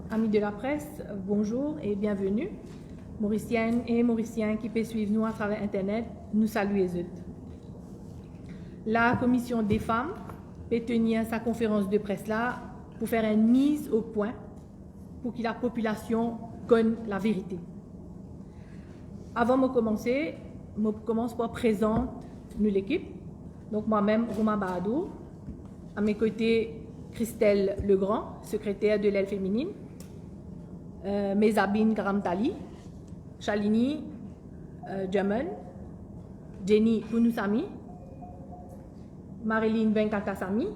Amis de la presse, bonjour et bienvenue. Mauriciennes et Mauriciens qui peuvent suivre nous à travers Internet, nous saluons eux. La Commission des femmes peut tenir sa conférence de presse là pour faire une mise au point pour que la population connaisse la vérité. Avant de commencer, je commence par présenter nous l'équipe. Donc moi-même, Rouma Bahadou, à mes côtés, Christelle Legrand, secrétaire de l'aile féminine, Mezabine Karamtali, Shalini Jaman, Jenny Pounoussami, Marilyn Venkakasamy,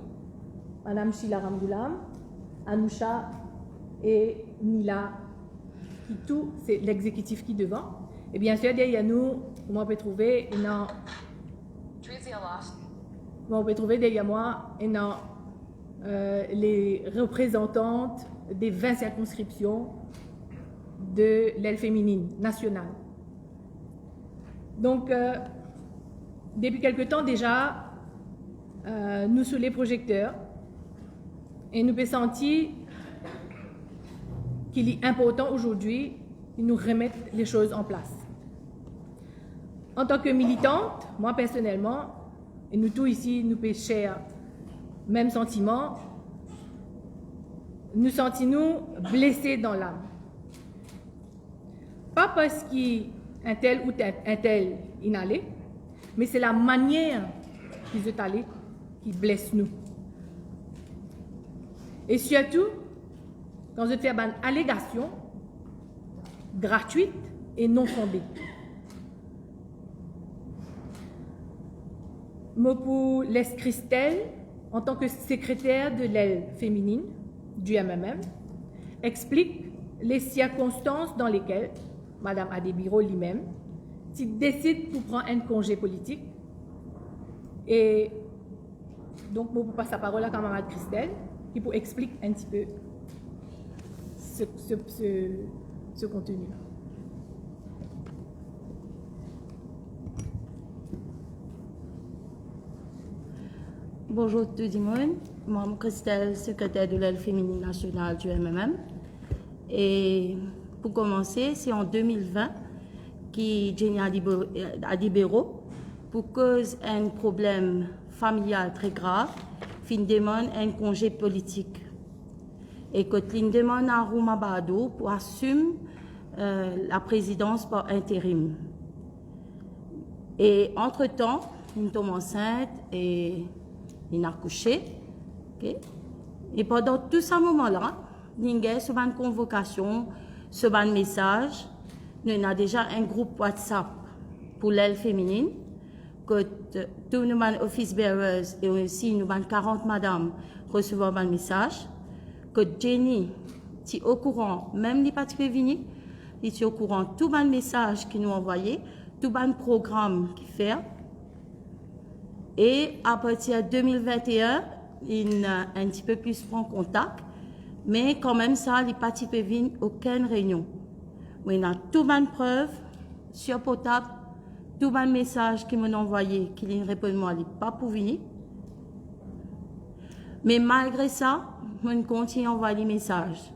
Madame Sheila Ramgoulam, Anoucha et Mila, qui tout, c'est l'exécutif qui est devant. Et bien sûr, derrière nous, on peut trouver derrière moi les représentantes des 20 circonscriptions de l'aile féminine nationale. Donc, depuis quelque temps déjà, nous sous les projecteurs et nous pouvons sentir qu'il est important aujourd'hui de nous remettre les choses en place. En tant que militante, moi personnellement, et nous tous ici, nous pouvons share même sentiment, nous sentons-nous blessés dans l'âme. Pas parce qu'un tel ou un tel est allé, mais c'est la manière qu'ils sont allés qui blesse nous. Et surtout, quand je fais une allégation gratuite et non fondée. Mopou laisse Christelle, en tant que secrétaire de l'aile féminine du MMM, explique les circonstances dans lesquelles Madame Adebiro lui-même décide pour prendre un congé politique. Et donc, je passe la parole à la camarade Christelle qui pour expliquer un petit peu ce contenu. Bonjour tout le monde, moi je suis Christelle, secrétaire de l'aile féminine nationale du MMM. Et pour commencer, c'est en 2020 que Jenny Adebiro, pour cause d'un problème familial très grave, fin demande un congé politique. Et Coteline demande à Rouma Bahadou pour assumer la présidence par intérim. Et entre-temps, nous tombe enceinte et il a couché. Okay? Et pendant tout ce moment-là, nous avons sur une convocation, sur un message. Nous avons déjà un groupe WhatsApp pour l'aile féminine. Que tous nos office bearers et aussi nous avons 40 madames recevoir un message. Que Jenny est au courant, même les partis venus, il est au courant de tout le message qu'il nous a envoyé, tout le programme qu'il fait. Et à partir de 2021, il a un petit peu plus prend contact, mais quand même ça, les partis ne viennent aucune réunion. Mais il a tout le preuve sur portable, tout le message qu'il m'a envoyé, qu'il ne répond moi, il n'est pas pour venir. Mais malgré ça, on continue à envoyer les messages.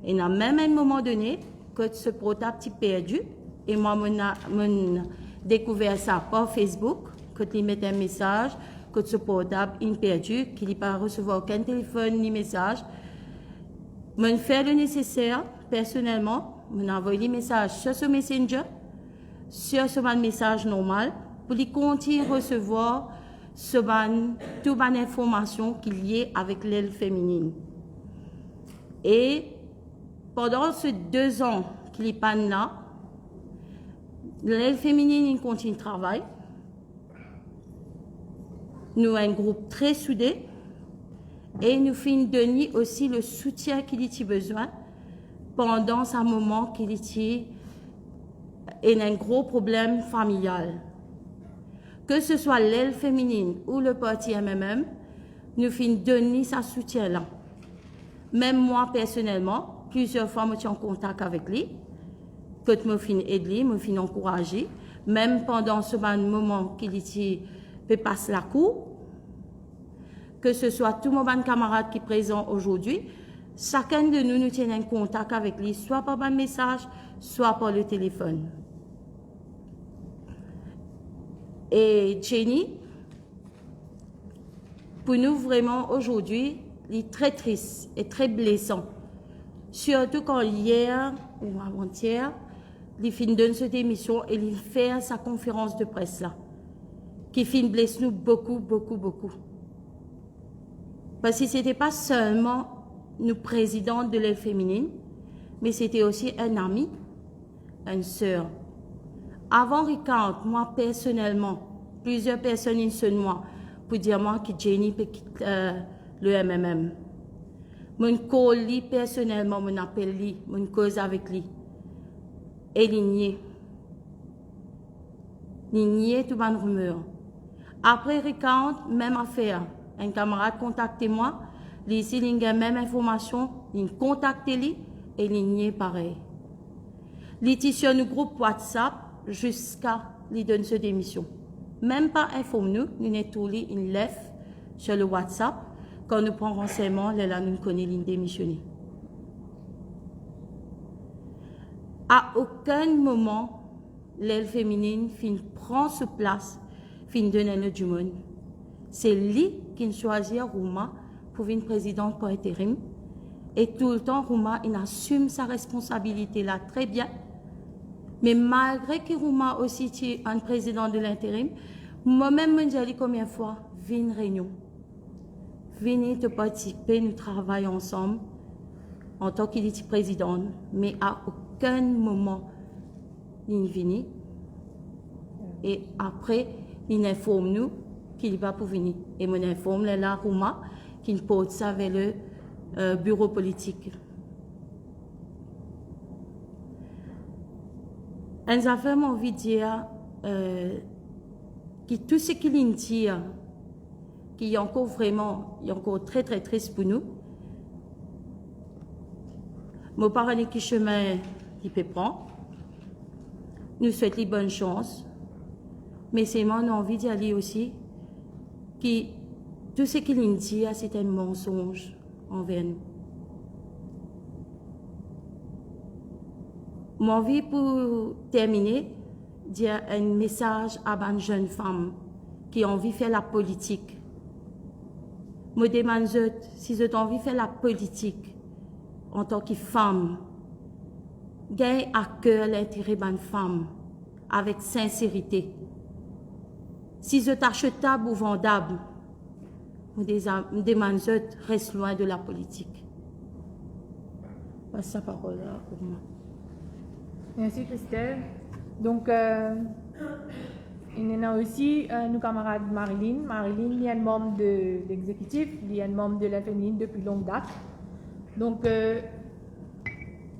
Et à même un moment donné, que ce portable est perdu, et moi, j'ai découvert ça par Facebook, que tu mets un message, que ce portable est perdu, qu'il n'a pas recevoir aucun téléphone ni message. Je fais le nécessaire, personnellement, je envoie les messages sur ce Messenger, sur ce message normal, pour qu'ils continuent à recevoir toute information qu'il y a avec l'aile féminine. Et pendant ces 2 ans qu'il n'est pas là, l'aile féminine continue de travailler. Nous avons un groupe très soudé et nous finissons de donner aussi le soutien qu'il a besoin pendant ce moment qu'il a un gros problème familial. Que ce soit l'aile féminine ou le parti MMM, nous finissons de donner ce soutien-là. Même moi, personnellement, plusieurs fois, je suis en contact avec lui, que je me finis aider, je me finis encourager, même pendant ce moment qu'il peut passer la cour, que ce soit tous mes camarades qui sont présents aujourd'hui, chacun de nous tient en contact avec lui, soit par un message, soit par le téléphone. Et Jenny, pour nous vraiment aujourd'hui, il est très triste et très blessant. Surtout quand hier ou avant-hier, il finit de cette émission et il fait sa conférence de presse là, qui finit blesse nous beaucoup. Parce que c'était pas seulement nous présidente de l'aile féminine, mais c'était aussi un ami, une sœur. Avant Ricard, moi personnellement, plusieurs personnes sont moi pour dire moi que Jenny peut quitter le MMM. Mon call lui personnellement, mon appel lui, mon cause avec lui. Et il niait. Il niait tout le rumeur. Après Ricard, même affaire. Un camarade contactait moi, ici il a même information, il contactait lui et il niait pareil. Il était sur le groupe WhatsApp jusqu'à lui donner cette démission. Même pas informe nous, nous sommes tous les une lève sur le WhatsApp. Quand nous prenons renseignement, là nous connaissons l'une démissionner. À aucun moment, l'aile féminine prend sa place, donne notre du monde. C'est lui qui choisit Rouma pour une présidente par intérim. Et tout le temps, Rouma, il assume sa responsabilité là très bien. Mais malgré que Rouma aussi est un président de l'intérim, moi-même, je dis combien de fois, viens réunion. Venez te participer, nous travaillons ensemble en tant qu'il est président. Mais à aucun moment, il vient. Et après, il informe nous qu'il va pour venir. Et mon informe là, Rouma, qu'il porte ça vers le bureau politique. Nous avons envie de dire que tout ce qu'il dit, qui est encore vraiment, est encore très très triste pour nous. Mes parents qui chemin qui peut prendre, nous souhaitons les bonnes chances, mais c'est mon envie d'y aller aussi, que tout ce qu'il dit, c'est un mensonge envers nous. Mon envie pour terminer, dire un message à une jeune femme qui a envie de faire la politique. Je me demande si vous avez envie de faire la politique en tant que femme, gagne à cœur l'intérêt d'une femme avec sincérité. Si vous êtes achetable ou vendable, je me demande reste loin de la politique. Passe la parole là pour moi. Merci Christelle. Donc, il y a aussi nos camarades Marilyn. Marilyn est un membre de l'exécutif, il est un membre de la féminine depuis longue date. Donc,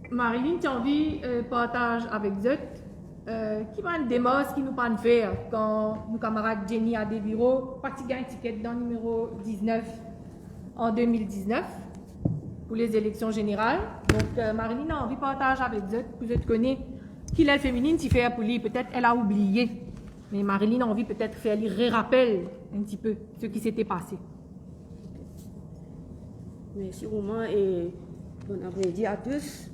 Marilyn, tu as envie de partager avec Zut qui va une démarche qui nous peut faire quand nos camarades Jenny a des bureaux, parti gagne ticket dans le numéro 19 en 2019 pour les élections générales. Donc, Marilyn a envie de partager avec Zut, que Zut connaît qui est féminine, si fait pour lui, peut-être elle a oublié. Mais Marilyn a envie peut-être de faire lui rappel un petit peu ce qui s'était passé. Merci Romain et bon après-midi à tous.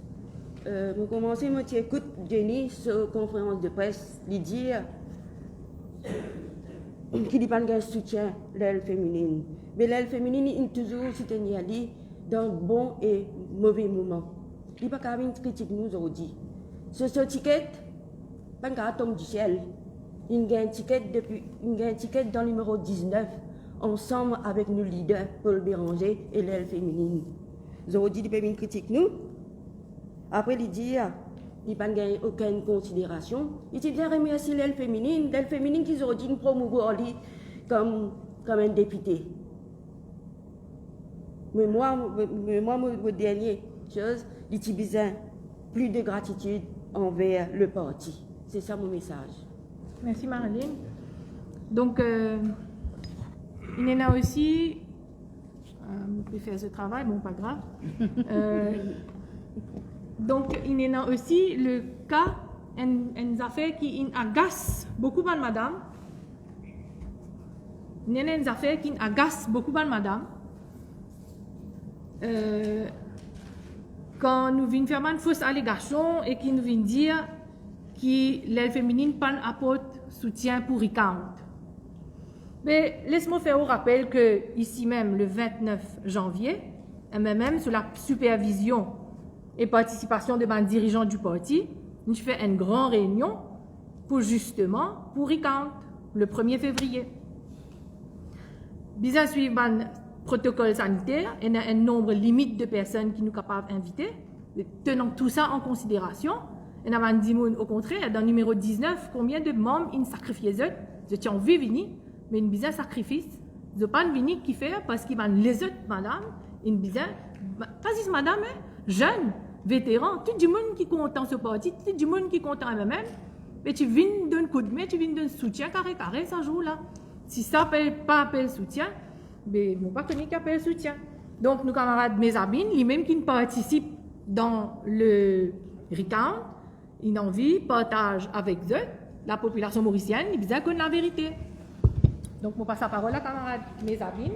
Pour commencer, moi j'écoute Jenny sur conférence de presse, lui dire qu'il n'y a pas de soutien l'aile féminine. Mais l'aile féminine est toujours soutenue dans bon et mauvais moments. Il n'y a pas de critique nous aujourd'hui. Ce ticket, pas de tombe du ciel. Il y a un ticket dans le numéro 19, ensemble avec nos leaders, Paul Béranger et l'aile féminine. Aujourd'hui, il n'y a pas de critique nous. Après, il dit, il n'y a pas aucune considération. Il dit bien remercier l'aile féminine qui aujourd'hui nous promouvoir comme un député. Mais moi, ma dernière chose, il dit besoin plus de gratitude envers le parti. C'est ça mon message. Merci Marilyn. Donc, il y en a aussi, on peut faire ce travail, bon pas grave. Donc, il y en a aussi le cas, une affaire qui agace beaucoup de madame. Il y en a une affaire qui agace beaucoup de madame. quand nous venons faire une fausse allégation et qui nous vient dire que l'aile féminine pas apporte soutien pour recount. Mais laisse-moi faire au rappel que ici même, le 29 janvier, même sous la supervision et participation de mes dirigeants du parti, nous fait une grande réunion pour justement pour recount le 1er février. Bien suivre un protocole sanitaire et un nombre limite de personnes qui nous capables d'inviter, tenant tout ça en considération. Et on a dit au contraire, dans le numéro 19, combien de membres ils sacrifiaient eux, je tiens envie de venir, mais une bizarre sacrifice, je pas venir qui fait parce qu'ils ont les autres madame, une bizarre, pas juste madame, jeune, vétéran, tout le monde qui compte dans ce parti, tout le monde qui compte en même, mais tu viens d'un coup de main, tu viens d'un soutien carré, ça joue là. Si ça pas appel soutien, mais mon partenaire qui appelle soutien. Donc, nos camarades Mézabine, lui-même qui participent dans le recount, ils ont envie, partage avec eux, la population mauricienne, ils disent qu'on a la vérité. Donc, je passe la parole à camarade Mézabine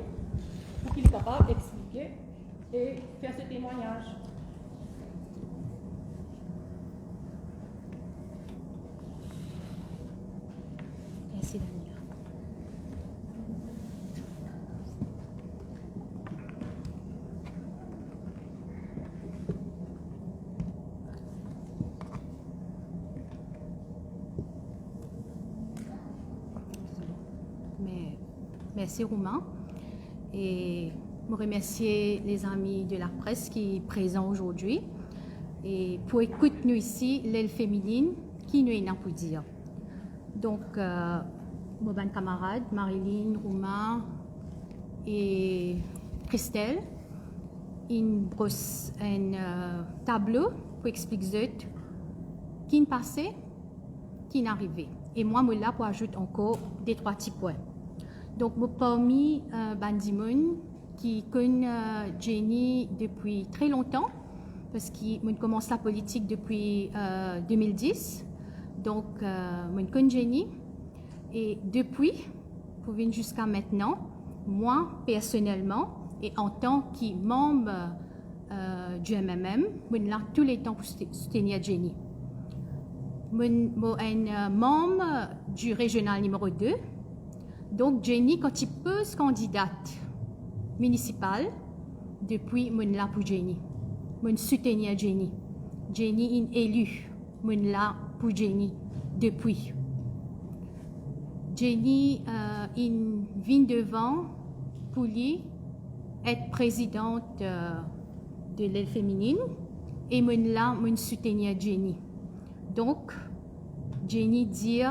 pour qu'il soit capable d'expliquer et faire ce témoignage. Merci, Daniela. Merci Romain et je remercie les amis de la presse qui sont présents aujourd'hui et pour écouter nous ici l'aile féminine qui nous est là pour dire. Donc, mon bon camarade Marilyn, Romain et Christelle, ils brossent un tableau pour expliquer qui est passé, qui est arrivé. Et moi, je suis là pour ajouter encore des 3 petits points. Donc, parmi Bandimoun qui connaît Jenny depuis très longtemps, parce qu'il commence la politique depuis 2010. Donc, je connais Jenny. Et depuis, pour venir jusqu'à maintenant, moi, personnellement, et en tant que membre du MMM, je suis là tous les temps pour soutenir Jenny. Je suis un membre du régional numéro 2. Donc, Jenny, quand il pose candidate municipale, depuis, je suis là pour Jenny. Je soutenir Jenny. Jenny est élue. Je suis là pour Jenny depuis. Jenny vient devant pour lui être présidente de l'aile féminine et je suis là pour soutenir Jenny. Donc, Jenny dit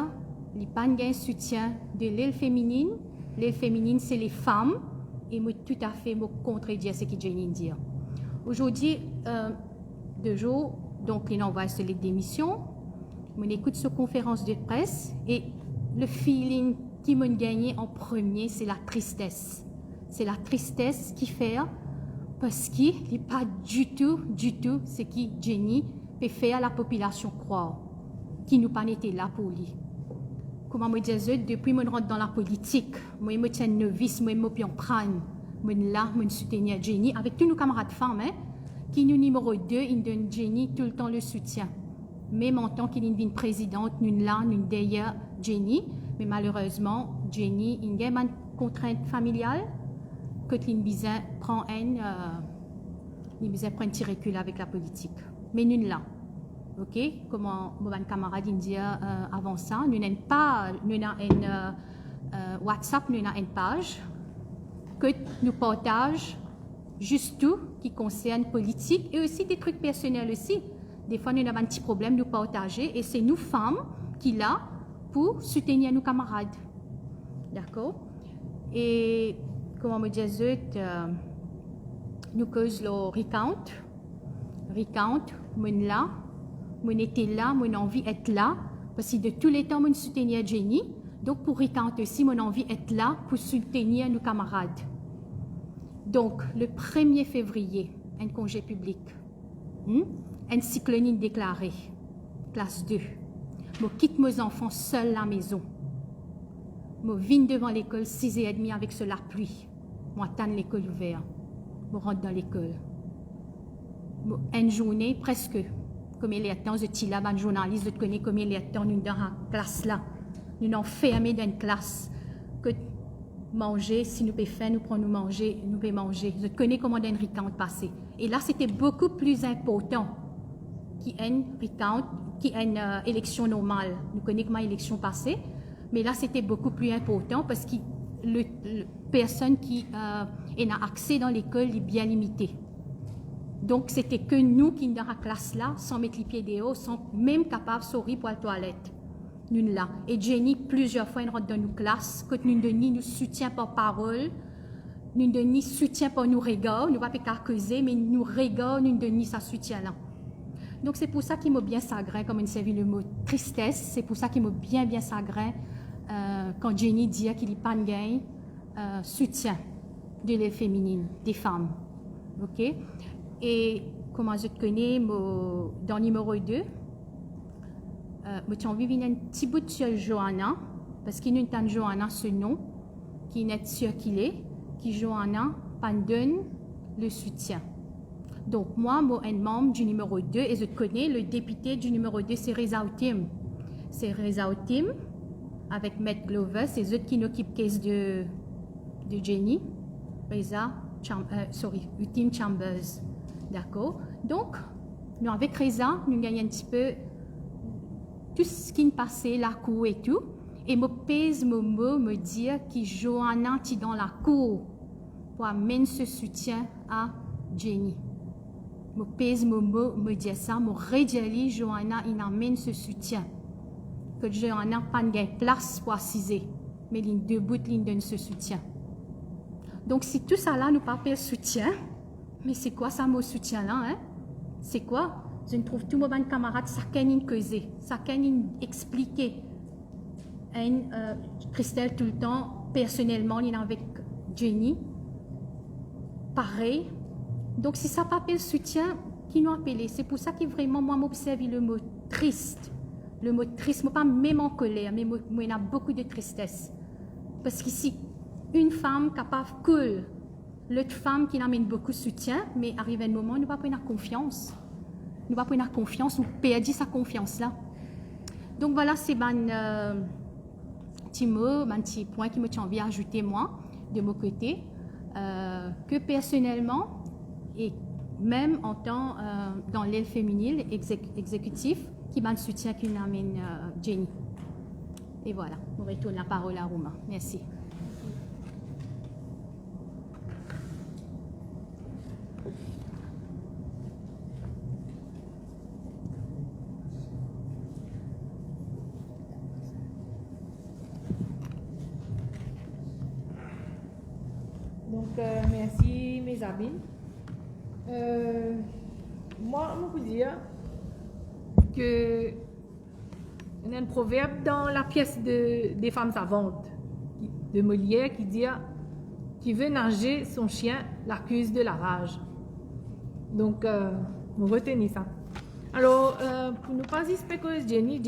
il n'y a pas de soutien de l'aile féminine. L'aile féminine, c'est les femmes. Et moi, tout à fait, me contredire ce que Jenny dit. Aujourd'hui, 2 jours, donc, il envoie sur les démissions. On écoute cette conférence de presse et le feeling qui m'a gagné en premier, c'est la tristesse. C'est la tristesse qui fait parce qu'il n'est pas du tout ce que Jenny peut faire à la population croire, qui nous pas été là pour lui. Comme je disais, depuis que je rentre dans la politique, je suis une novice, je suis en prendre. Je suis là, je soutenir Jenny, avec tous nos camarades femmes, qui nous numéro 2, ils donnent Jenny tout le temps le soutien. Même en tant qu'il est une présidente, nous là, nous derrière Jenny, mais malheureusement, Jenny, il y a une contrainte familiale que l'Inbizin prend un petit recul avec la politique. Mais nous là. Ok, comme mon camarade dit avant ça, nous n'avons pas une WhatsApp, nous avons une page que nous partageons juste tout qui concerne politique et aussi des trucs personnels aussi. Des fois, nous avons un petit problème, nous partager et c'est nous femmes qui là pour soutenir nos camarades. D'accord? Et comme on me disait, nous causons le recount. Recount, nous là. Moi, j'étais là, moi, j'ai envie d'être là, parce que de tous les temps, moi, je soutenir Jenny. Donc, pour Ricard aussi, moi, j'ai envie d'être là pour soutenir nos camarades. Donc, le 1er février, un congé public, un cyclone déclaré, classe 2. Je quitte mes enfants seuls à la maison. Je viens devant l'école 6h30 avec la pluie. Je attends l'école ouverte. Je rentre dans l'école. une journée presque, comme il est temps, je suis là, un journaliste, je connais comme il est temps, nous dans la classe là, nous sommes fermés dans une classe, que manger, si nous pouvons faire, nous prenons manger, nous pouvons manger. Je connais comment une recount passé. Et là, c'était beaucoup plus important qu'une recount, qu'une élection normale. Nous connaissons comment l'élection passée, mais là, c'était beaucoup plus important parce que le personne qui a accès dans l'école est bien limité. Donc, c'était que nous qui dans la classe là, sans mettre les pieds dehors, sans même capables de sortir pour la toilette. Nous là. Et Jenny, plusieurs fois, elle rentre dans nos classes, que nous nous soutient par parole, nous nous soutient par nos regards, nous ne pouvons pas causer, mais nous regards, nous nous ça soutient là. Donc, c'est pour ça qu'il m'a bien sagré, comme on servi le mot tristesse, c'est pour ça qu'il m'a bien sagré quand Jenny dit qu'il n'y a pas de gain, soutien de l'aile féminine, des femmes. OK? Et comment je te connais, dans le numéro 2, j'ai envie de venir un petit bout sur Johanna, parce qu'il y a une Johanna, ce nom, qui est circulé, qui Johanna donne le soutien. Donc, moi, je suis un membre du numéro 2 et je connais le député du numéro 2, c'est Reza Outim. C'est Reza Outim, avec Matt Glover, c'est eux qui nous occupent case de Jenny. Reza, Outim Chambers. D'accord? Donc, nous, avec Reza, nous gagnons un petit peu tout ce qui nous passait, la cour et tout. Et me pèse mon mot, me dire que Johanna est dans la cour pour amener ce soutien à Jenny. Me pèse mon mot, me dire ça, me redire Johanna, il amène ce soutien. Que Johanna n'a pas de place pour assiser, mais il debout, il donne ce soutien. Donc, si tout ça là, nous pas le soutien, mais c'est quoi ça, mon soutien là, hein? C'est quoi? Je trouve tous mes camarades, ça can causer, ça can expliquer. Christelle tout le temps, personnellement, il est avec Jenny. Pareil. Donc, si ça n'a pas le soutien, qui nous appelle? C'est pour ça que vraiment, moi, m'observe le mot triste. Le mot triste, pas même en colère, mais moi, il y a beaucoup de tristesse. Parce qu'ici, une femme capable cool, l'autre femme qui n'amène beaucoup de soutien, mais arrive un moment, nous ne pouvons pas prendre confiance. Nous ne pouvons pas prendre confiance, nous perdons sa confiance-là. Donc, voilà, c'est un petit mot, un petit point qui me tient envie d'ajouter, moi, de mon côté, que personnellement, et même en tant dans l'aile féminine exécutif, qui m'a le soutien qui m'amène Jenny. Et voilà, je retourne la parole à Romain. Merci. Donc, merci, mes amis. Moi, je peux dire que il y a un proverbe dans la pièce des femmes savantes de Molière qui dit qui veut nager, son chien l'accuse de la rage. Donc, vous retenez ça. Alors, pour nous pas spéculer Jenny,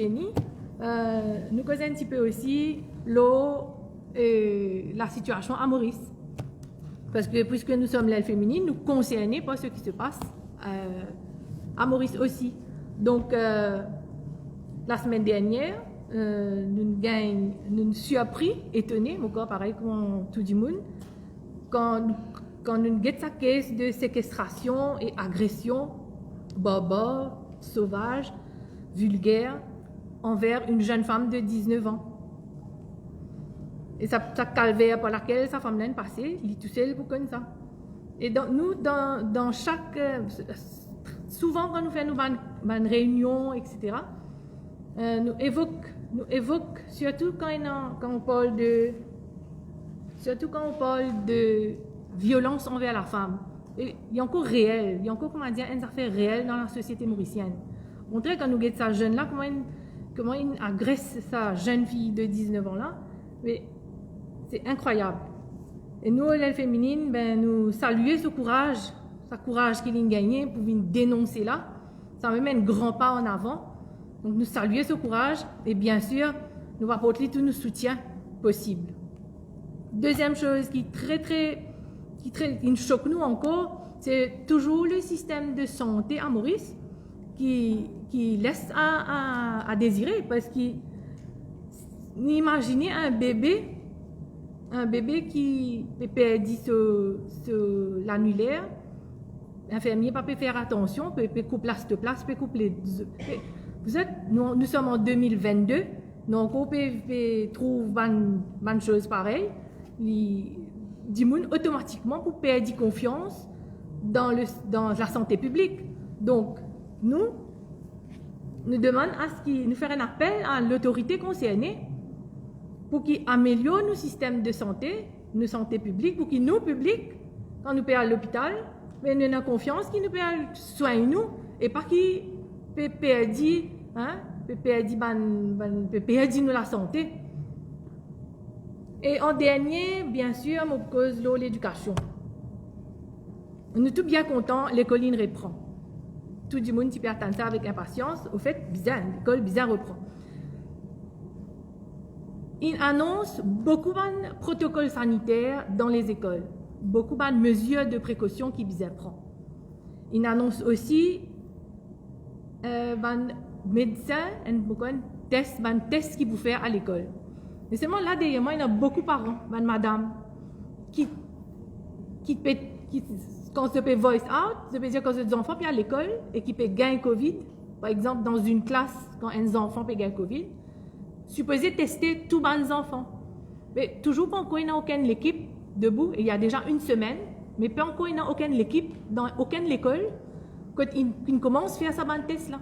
nous causons un petit peu aussi l'eau et la situation à Maurice. Parce que puisque nous sommes l'aile féminine, nous concernés par ce qui se passe à Maurice aussi. Donc, la semaine dernière, nous nous surpris, étonnés, mon corps pareil comme tout le monde, quand nous avons sa caisse de séquestration et agression barbare, sauvage, vulgaire, envers une jeune femme de 19 ans. Et ça calvaire par laquelle sa femme l'a passé, il est tout seul pour connaître ça. Et donc, nous, dans chaque... souvent, quand nous faisons une réunion, etc., nous évoquons, surtout quand on parle de violence envers la femme. Et il y a encore réel, il y a encore, comment dire, une affaire réelle dans la société mauricienne. On dirait quand nous regardons sa jeune-là, comment il agresse sa jeune fille de 19 ans-là, mais c'est incroyable. Et nous, l'aile féminine, nous saluons ce courage qu'il a gagné pour venir dénoncer là. Ça me met un grand pas en avant. Donc nous saluons ce courage et bien sûr, nous apportons tout nos soutiens possible. Deuxième chose qui nous choque nous encore, c'est toujours le système de santé à Maurice qui laisse à désirer, parce que imaginez un bébé qui perdit l'annulaire, l'infirmier ne peut pas faire attention, peut couper la place, peut couper les... Nous sommes en 2022, donc on peut trouver une chose pareille. Automatiquement pour perdre confiance dans la santé publique. Donc, nous demandons à ce qu'il nous fasse un appel à l'autorité concernée pour qu'il améliore nos systèmes de santé, nos santé publique, pour qu'il nous, public, quand nous payons à l'hôpital, mais nous avons confiance qu'il nous paye soigne nous et pas qu'il peut perdre nous la santé. Et en dernier, bien sûr, on cause l'éducation. Nous sommes tout bien contents, l'école reprend. Tout le monde qui peut attendre ça avec impatience. Au fait, bizarre, l'école bizarre reprend. Il annonce beaucoup de protocoles sanitaires dans les écoles, beaucoup de mesures de précaution qui bizarre prend. Il annonce aussi médecins, des tests qu'ils vous faire à l'école. Mais seulement là, derrière moi, il y a beaucoup de parents, madame, qui quand se peut voice out, ça veut dire quand les enfants sont à l'école et qui peut gagner Covid, par exemple, dans une classe, quand un enfant peut gagner Covid, supposé tester tous les enfants. Mais toujours pas encore, il n'y a aucune équipe debout, et il y a déjà une semaine, mais pas encore, il n'y a aucune équipe dans aucune école qui commence à faire ce test-là.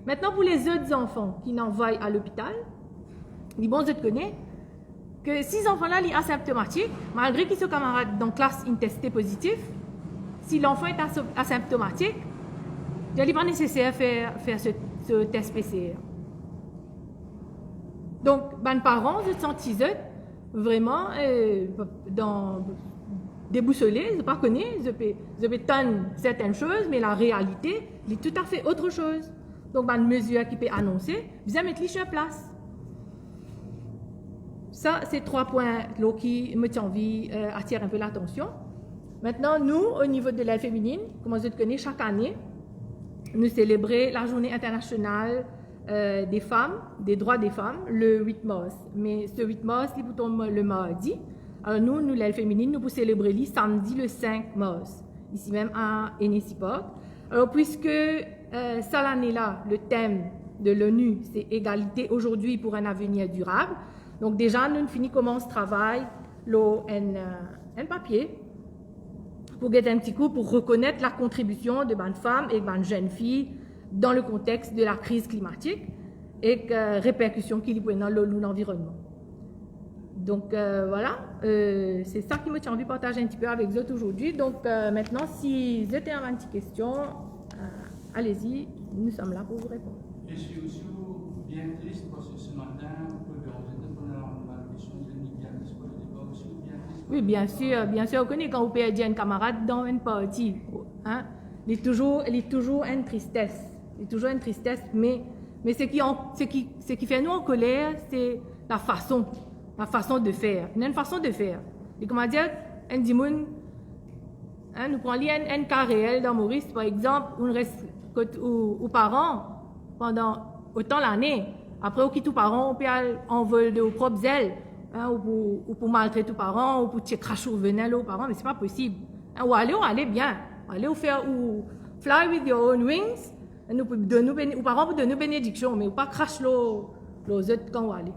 Maintenant, pour les autres enfants qui n'envoient à l'hôpital, les bons je te connais, que si ces enfants-là sont asymptomatiques, malgré qu'ils sont camarades dans la classe testés positif, si l'enfant est asymptomatique, il n'est pas nécessaire de faire ce test PCR. Donc, les parents, je sens vraiment déboussolés, je ne pas connais, je peux tendre certaines choses, mais la réalité est tout à fait autre chose. Donc, une mesure qui peut annoncer, vous mettre les sur place. Ça, c'est 3 points qui me tiennent envie, attirent un peu l'attention. Maintenant, nous, au niveau de l'aide féminine, comme je te connais, chaque année, nous célébrons la journée internationale des femmes, des droits des femmes, le 8 mars. Mais ce 8 mars, il tombe le mardi. Alors nous, l'aide féminine, nous pouvons célébrer le samedi, le 5 mars, ici même à Hennessy Park. Alors, puisque ça l'année-là, le thème de l'ONU, c'est égalité aujourd'hui pour un avenir durable. Donc déjà, nous finissons comment ce travail, un papier, pour gagner un petit coup, pour reconnaître la contribution de bonnes femmes et de jeunes filles dans le contexte de la crise climatique et répercussions qu'il y a dans l'environnement. Donc voilà, c'est ça qui me tient envie de partager un petit peu avec vous aujourd'hui. Donc maintenant, si vous avez une petite question, allez-y, nous sommes là pour vous répondre. Je suis aussi bien triste parce que ce matin, la question de l'égalité pour le débat aussi bien triste. Oui, bien sûr, vous connaissez quand vous perdez un camarade dans une partie, hein, il est toujours une tristesse. Il est toujours une tristesse, mais ce qui fait nous en colère, c'est la façon de faire. Il y a une façon de faire. Et comment dire, un dimoun, hein, nous prenons un cas réel dans Maurice, par exemple, on reste aux parents pendant autant l'année. Après, on quitte aux parents, on peut envoler de vos propres ailes, hein, ou pour maltraiter aux parents, ou pour tirer cracher au venin aux parents, mais c'est pas possible. Hein, ou aller bien. Aller faire ou fly with your own wings, et nous donner aux parents pour donner bénédiction, mais pas cracher les autres quand on aller.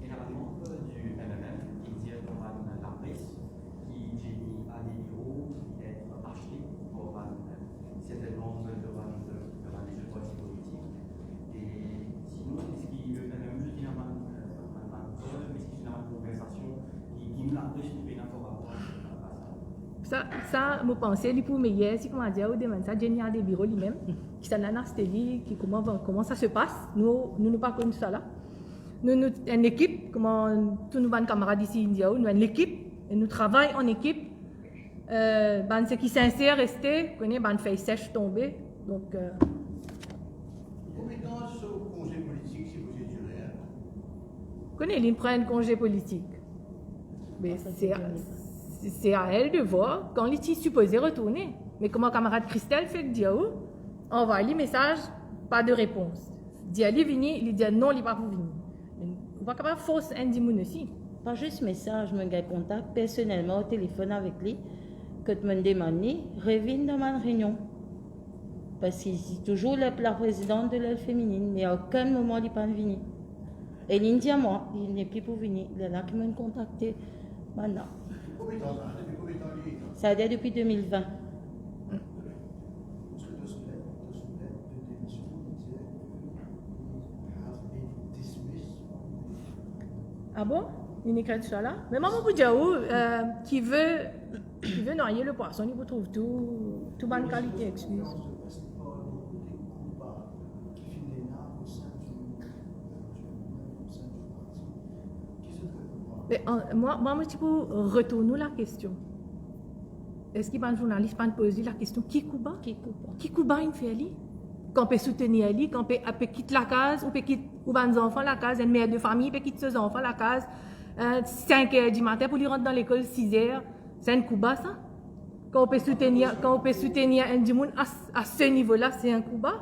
Et la demande du MMM qui dit dans la presse qui génie à des bureaux qui être achetés pour certainement de les partis politiques. Et sinon, est-ce qu'il le MMM je dis à ma est-ce qu'il y a une conversation qui me l'a presse pour une information Ça, je pensais, pour meilleur, si comment dire, ou demain, ça, Jenny a des bureaux lui-même, qui s'en a qui comment ça se passe. Nous ne pas comme ça là. Nous, une équipe, comme tous nos camarades ici, nous avons une équipe, et nous travaillons en équipe. Ce qui sincère rester, connaît, fait sèche tomber. Donc, Compétence au congé politique, si vous êtes juré. connaît, ils prennent congé politique. Mais c'est à elle de voir quand elle est supposée retourner. Mais comme mon camarade Christelle fait que dire, envoie les messages, pas de réponse. Dit elle est venue, il dit non, il n'est pas pour venir. On va pas force Andy Moon aussi. Pas juste message, je me contact personnellement au téléphone avec lui, que tu me demandes, reviens dans ma réunion. Parce qu'il est toujours la présidente de l'aile féminine, mais à aucun moment il n'est pas venu. Et il dit à moi, il n'est plus pour venir. Il est là qui m'a contacté maintenant. Depuis combien de temps ça? Depuis combien de temps il est là? Ça a été depuis 2020. Parce que deux semaines de démission, on disait que have been dismissed. Ah bon? Il écrit ça là? Mais maman vous dit qui veut noyer le poisson, il vous trouve tout bonne qualité, excuse. Parce qu'il parle beaucoup des combats qui finissent là au sein du parti. Qui se trouve Mais moi, je peux retourner la question. Est-ce qu'il y a un journaliste qui pose la question qui Cuba? Qui Cuba il fait ali? Quand on peut soutenir ali, quand on peut quitter la case, ou peut quitter les enfants la case, une mère de famille peut quitter ses enfants la case, 5 h du matin pour lui rentrer dans l'école 6 h. C'est un Cuba ça? Quand on peut soutenir un du monde à ce niveau-là, c'est un Cuba?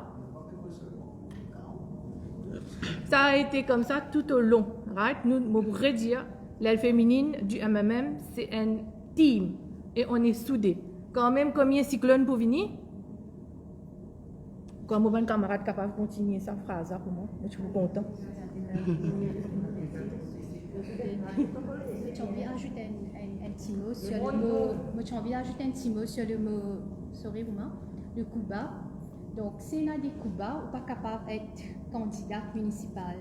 Ça a été comme ça tout au long. Right? Nous, on pourrait dire, l'aile féminine du MMM, c'est un team. Et on est soudés. Quand même, combien de cyclones pour venir? Quand mon bon camarade capable de continuer sa phrase là, pour moi, je suis content. J'ai envie d'ajouter un petit mot sur le mot. J'ai envie d'ajouter un petit mot sur le mot. Sorry, Romain. Le Cuba. Donc, si on a des Cuba, on n'est pas capable d'être candidate municipale.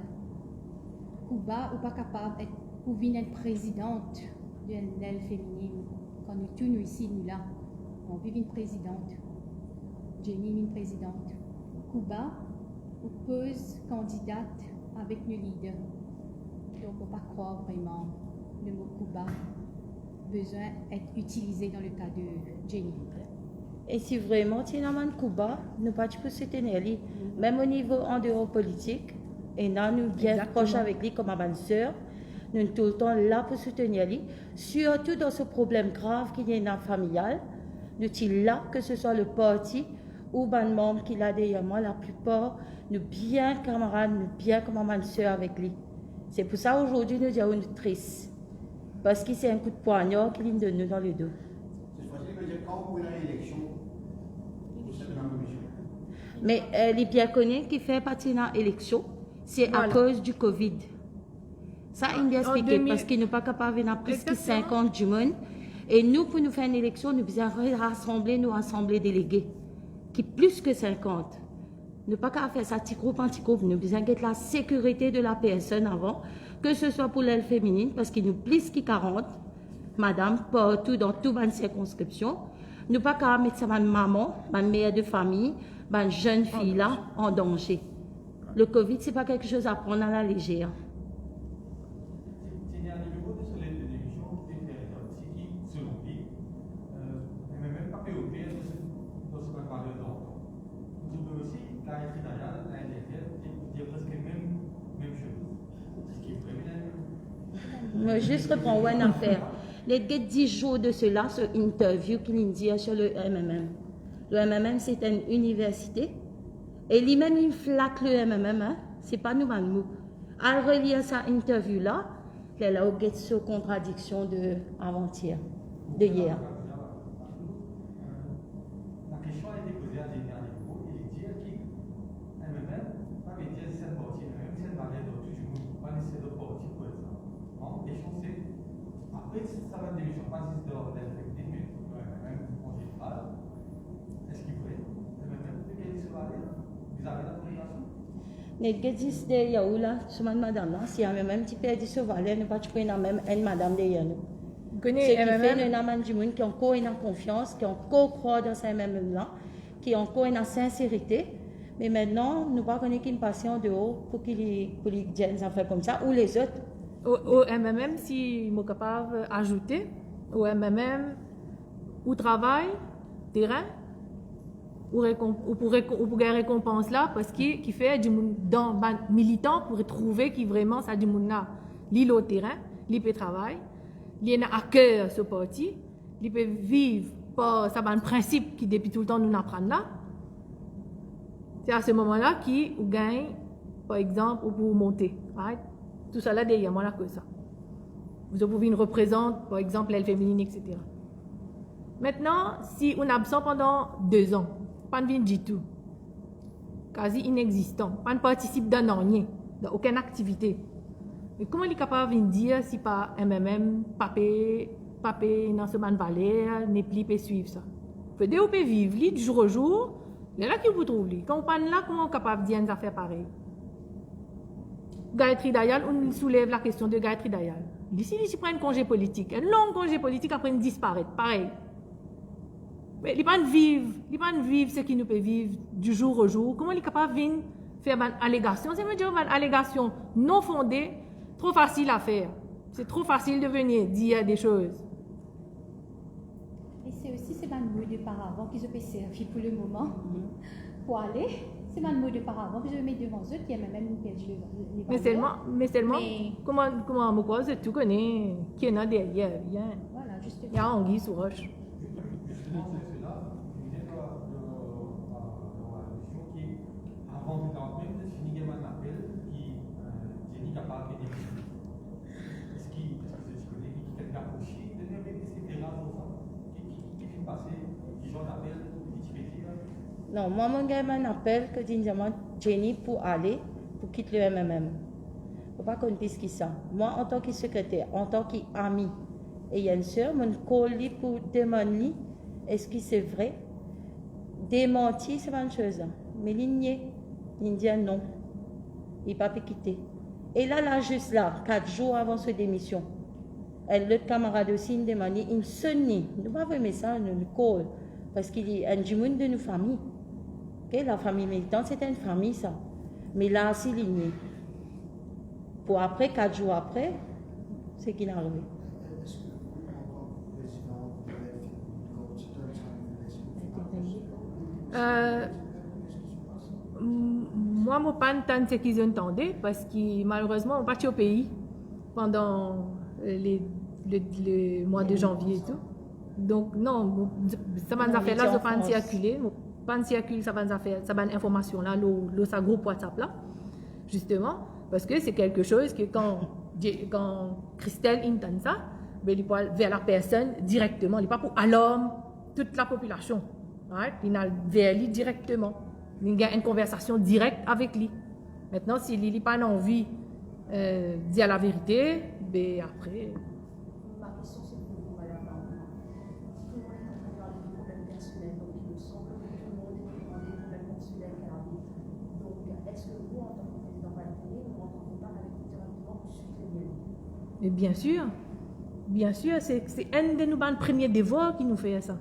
Cuba, on n'est pas capable d'être pour venir être présidente de l'aile féminine. Quand nous tous nous ici, nous là, on vit une présidente. Jenny, une présidente. Cuba, on pose candidate avec nos leaders. Donc, on ne peut pas croire vraiment le mot Cuba besoin d'être utilisé dans le cas de Jenny. Et si vraiment tu es dans Cuba, nous pas tu peux soutenir lui, même au niveau en dehors politique, et là nous bien proches avec lui comme ma sœur, nous sommes tout le temps là pour soutenir lui, surtout dans ce problème grave qu'il y a dans familial, nous sommes là, que ce soit le parti ou les membres qu'il a derrière moi, la plupart, nous bien camarades, nous bien comme ma sœur avec lui. C'est pour ça aujourd'hui nous disons nous tristes, parce que c'est un coup de poignard qu'il nous donne dans le dos. C'est facile de dire quand vous avez l'élection, vous êtes dans la commission. Mais les bien connus qui fait partie de l'élection, c'est à cause du Covid. Ça, il bien expliqué parce qu'ils n'est pas capable de plus que 50 du monde. Et nous, pour nous faire une élection, nous devons rassembler nos assemblées déléguées, qui plus que 50. Nous ne pouvons pas faire ça petit groupe, nous devons avoir la sécurité de la personne avant, que ce soit pour l'aile féminine, parce qu'il nous plus que 40, madame, partout dans toutes les circonscriptions. Nous ne pouvons pas mettre ça ma maman, ma mère de famille, ma jeune fille là, en danger. Le Covid, ce n'est pas quelque chose à prendre à la légère. Il y a des niveaux de soleil de l'émission qui, selon lui, mais même pas POP, dans ce qu'on parle d'enfants. Vous pouvez aussi, la écriture, la NFL, dire presque même chose. Ce qui est prévu. Je juste reprends une affaire. Les 10 jours de cela, ce interview qu'il dit sur le MMM. Le MMM, c'est une université. Et lui-même, il flatte le MMM. Hein? Ce n'est pas nous, nous. À relire sa interview-là, elle a eu cette contradiction de avant-hier, de hier. La question a été posée à des niveaux. Il dit qu'il MMM, pas dire cette partie, même cette manière dont tout le monde, pas nécessairement de partie pour ça. La question c'est, après, ça va démission, pas si c'est de l'ordre d'effectif, mais MMM en général, est-ce qu'il faut MMM, de quel se va aller? Vous avez la population? Les gens de Yaoula, ce madame là, si on a même petit peu de ce valet, nous pas tu peux même une madame derrière nous. Ce qui fait nous avons du monde qui ont encore une confiance, qui ont encore croire dans ce MMM là, qui ont encore une sincérité. Mais maintenant, nous pas connaître une passion de haut pour qu'ils disent ça fait comme ça ou les autres. Au MMM, si je suis capable d'ajouter, au MMM, au travail, terrain, ou pour gagner récompense là, parce qu'il fait du monde dans militant pour trouver qui vraiment ça du monde là, l'île au terrain, l'île au travail, il y a à cœur ce parti, il peut vivre par ça un principe qui depuis tout le temps nous apprend là. C'est à ce moment-là qui vous gagne, par exemple, ou pour monter. Right? Tout ça là derrière moi là que ça. Vous pouvez nous représenter, par exemple, l'aile féminine, etc. Maintenant, si on est absent pendant 2 ans, pas de du tout, quasi inexistant, pas de participe dans rien, dans aucune activité. Mais comment il est capable de dire si pas MMM, papé dans ce man valeur, n'est plus peut suivre ça. Peut dire on peut vivre du jour au jour, c'est là qui vous trouve. Quand on parle là, comment on est capable de dire une affaire pareille? Gayatri Dayal, on soulève la question de Gayatri Dayal. Ici, il prend un congé politique, un long congé politique après il disparaît, pareil. Mais il ne peut pas vivre ce qu'il nous peut vivre du jour au jour. Comment il est capable de faire une allégation? C'est dire une allégation non fondée, trop facile à faire. C'est trop facile de venir dire des choses. Et c'est aussi ces mot de paravent qui se peut servir pour le moment pour aller. C'est un mot de paravent que je mets devant eux qui a même perdu les mais seulement, comment me cause, tu connais qui est là derrière, bien. Voilà, justement. Il y a Anguille sous roche. Justement, c'est cela. Il y a la question qui, avant de rentrer, c'est un appel qui est capable de dire. Est-ce qu'il connaît quelqu'un approché, etc. Qui fait passer, qui j'en appelle, qui fait dire. Non, moi, mon gars m'a appelé que diamant Jenny pour aller, pour quitter le MMM. Il ne faut pas qu'on puisse qui ça. Moi, en tant que secrétaire, en tant qu'ami, et il y a une soeur, mon colis pour demander est-ce que c'est vrai. Démentir, c'est une chose. Mais il dit non. Il ne peut pas quitter. Et là, juste là, 4 jours avant sa démission, le camarade aussi me demande, il me sonne. Nous pas un message, nous le call. Parce qu'il y a un monde de nos familles. Okay? La famille militante, c'est une famille, ça. Mais là, c'est ligné. Pour après, 4 jours après, c'est qu'il est arrivé. Est-ce que vous, en tant que président, vous avez fait moi, je ne sais pas tant ce qu'ils entendaient parce que malheureusement, on est parti au pays pendant le mois de janvier et tout. Donc, non, ça va nous faire là, ça va circuler. Pas circuler, ça va nous faire, ça va une information là, le groupe WhatsApp là, justement, parce que c'est quelque chose que quand Christelle entend ça, ben, il va vers la personne directement, il n'est pas pour alarmer toute la population. Right? Il a vers lui directement. Il a une conversation directe avec lui. Maintenant, s'il n'a pas envie de dire la vérité, ben après. Ma question, c'est pour vous, madame. Tout le monde est en train de parler de problèmes personnels, donc il me semble que tout le monde est dans des problèmes personnels qu'elle a. Donc, est-ce que vous, en tant que président Valérie, ou en tant que parle avec vous directement, vous soutenez? Mais bien sûr, c'est un de nos premiers devoirs qui nous fait ça.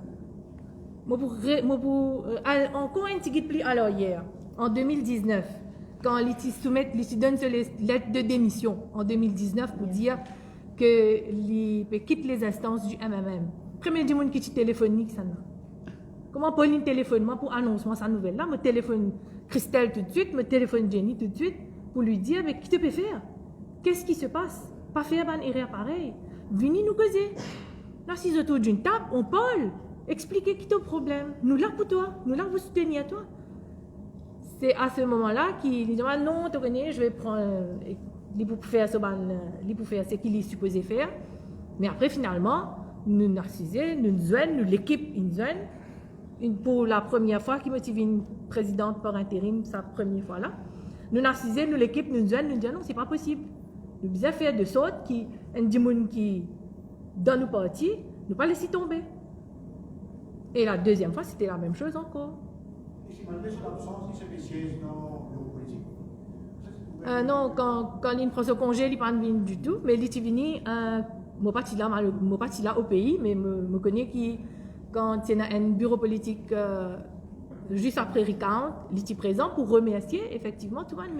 Encore un petit guide plus alors hier, en 2019, quand l'ITI donne ses lettres de démission en 2019 pour dire qu'il quitte les instances du MMM. Premier du monde qui est téléphonique, ça n'a. Comment Pauline téléphone moi pour annoncer sa nouvelle? Là, me téléphone Christelle tout de suite, me téléphone Jenny tout de suite pour lui dire mais qui te peut faire? Qu'est-ce qui se passe? Pas faire une erreur pareille. Venez nous causer. Là, si autour d'une table, on parle. Expliquez qui est le problème. Nous là pour toi. Nous là pour soutenir toi. C'est à ce moment-là qu'il dit non, tu connais, je vais prendre pour faire ce qu'il est supposé faire. Mais après, finalement, nous narcisons, nous l'équipe, pour la première fois, qui motive une présidente par intérim, sa première fois là. Nous narcisons, nous l'équipe, nous disons non, c'est pas possible. Nous devons faire de sorte qu'un démon qui dans nos partis, nous pas laisser tomber. Et la deuxième fois, c'était la même chose encore. Et si malgré son absence, il se siège dans le politique? Non, quand il prend son congé, il n'est pas venu du tout. Mais il est venu, moi pas là au pays, mais me connais qui, quand il y a un bureau politique juste après recount, il est présent pour remercier effectivement tout le monde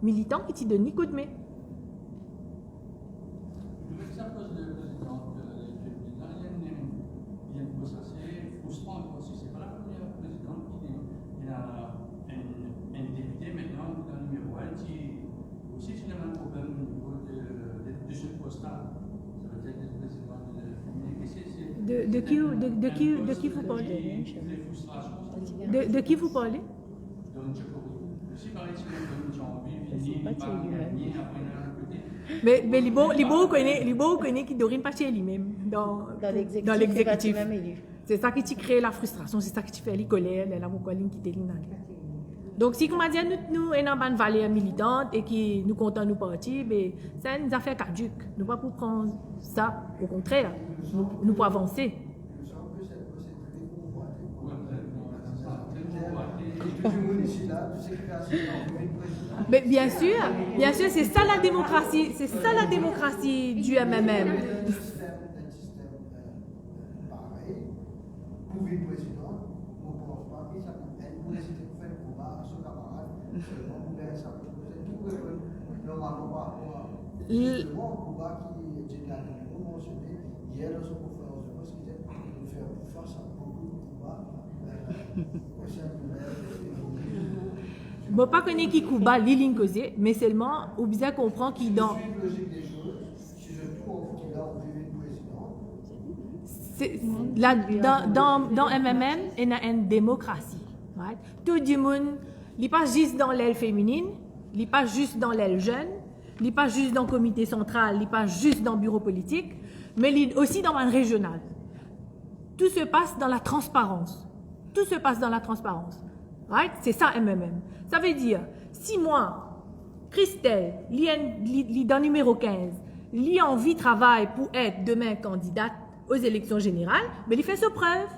militant qui t'a donné coup de main. Ça pose le président, il y a une chose assez frustrante aussi. C'est pas la première présidente qui a un député maintenant dans le numéro 1 qui aussi a un problème au niveau de ce poste-là. Ça veut dire que le président qui vous parlez? De qui vous parlez? Mais Libo connaît qui Dorine pas chez lui-même dans l'exécutif. C'est ça qui crée la frustration, c'est ça qui fait les colères, la colline qui déline. Donc si comment dire nous sommes une valeur militante et qui nous comptons nous partir, mais c'est une affaire caduque. Nous pas pour prendre ça, au contraire, nous pour avancer. Mais bien sûr, c'est ça la démocratie, du MMM. Bon, pas connaître qui Cuba, l'île causée, mais seulement, ou bien comprend qui dans. Dans MMM, il y a une démocratie. Right? Tout le monde, il n'est pas juste dans l'aile féminine, il n'est pas juste dans l'aile jeune, il n'est pas juste dans le comité central, il n'est pas juste dans le bureau politique, mais il est aussi dans le régional. Tout se passe dans la transparence. Tout se passe dans la transparence. Right? C'est ça MMM. Ça veut dire, si moi, Christelle, dans le numéro 15, il a envie de travailler pour être demain candidate aux élections générales, mais il fait ses preuves.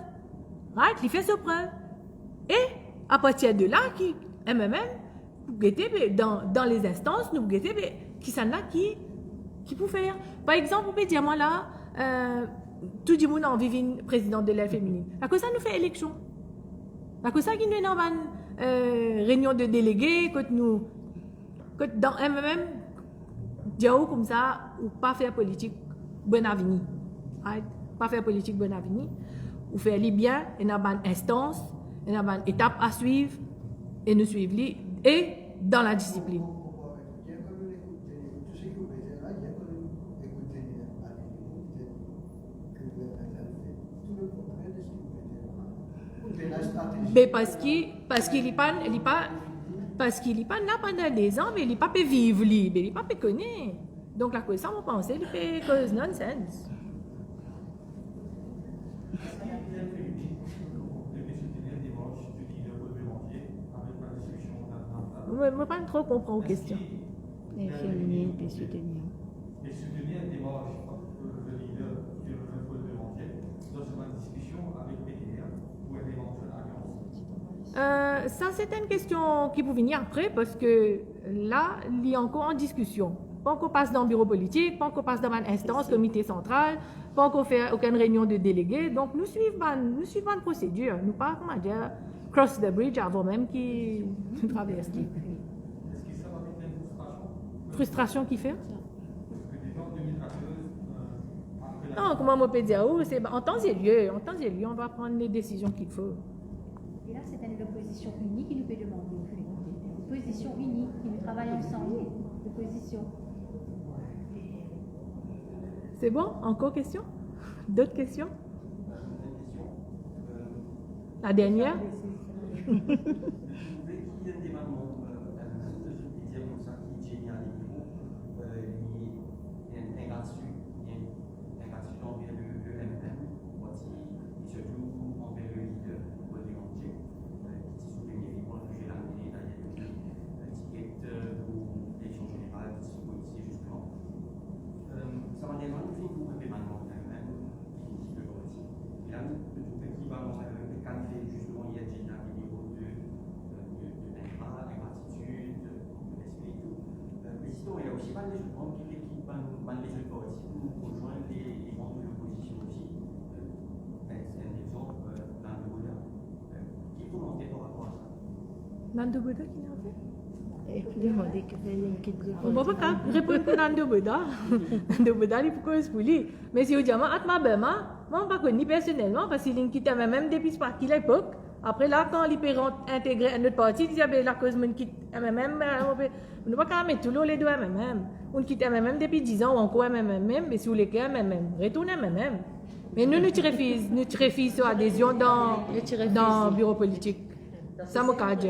Right? Il fait ses preuves. Et à partir de là, MMM, dans les instances, nous qui sont là qui peut faire. Par exemple, vous pouvez dire, moi là, tout le monde a envie d'être présidente de l'aile féminine. À cause ça, nous fait élection. À cause ça, nous avons une réunion de délégués, que dans MMM, dire comme ça, ou pas faire politique bonne avenir. Right? Pas faire politique bonne avenir. Ou faire les bien, il y a une instance, il y a une étape à suivre, et nous suivre et dans la discipline. Mais parce qu'il n'est pas là pendant des ans, mais il n'est pas peut vivre libre, il n'est pas peut connaître. Donc la cause ça, on pense, il fait cause nonsense. Je ne pas trop comprendre aux questions. Les féminines peuvent soutenir. Et soutenir un démarche, le leader qui est le pôle de Montier, dans une discussion avec PDR ou une éventuelle alliance. Ça, c'est une question qui peut venir après parce que là, il y a encore en discussion. Pas qu'on passe dans le bureau politique, pas qu'on passe dans une instance, comité central, pas qu'on fait aucune réunion de délégués. Donc, nous suivons une procédure. Nous pas, comment dire, cross the bridge avant même qu'ils traversent. Est-ce que ça va mettre une frustration? Frustration qui fait? Parce que déjà en 2014, après la... Non, comment on peut dire? Oh, c'est en temps et lieu, on va prendre les décisions qu'il faut. Et là, c'est une opposition unie qui nous peut demander. Opposition unie, qui nous travaille ensemble. Opposition. C'est bon? Encore question? D'autres questions? La dernière? Nando Boda qui l'a fait? On ne va pas répondre pour Nando Boda. Nando Boda, il faut qu'on se poule. Mais si vous dites, moi, je ne pas connu personnellement parce qu'il quitté même depuis ce parti à l'époque. Après là, quand il peut intégrer un autre parti, il dit, la cause de quitte MMM, on ne va pas mettre tous les deux MMM. On quitte MMM depuis 10 ans ou encore MMM, mais si vous voulez que MMM, retournez MMM. Mais nous refusons sur adhésion dans le bureau politique. Ça m'a dit.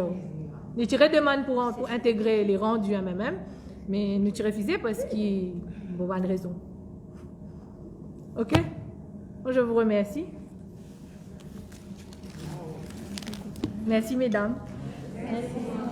Nous demandons pour intégrer les rangs du MMM, mais nous refusons parce qu'il y a une raison. Ok? Je vous remercie. Merci mesdames. Merci.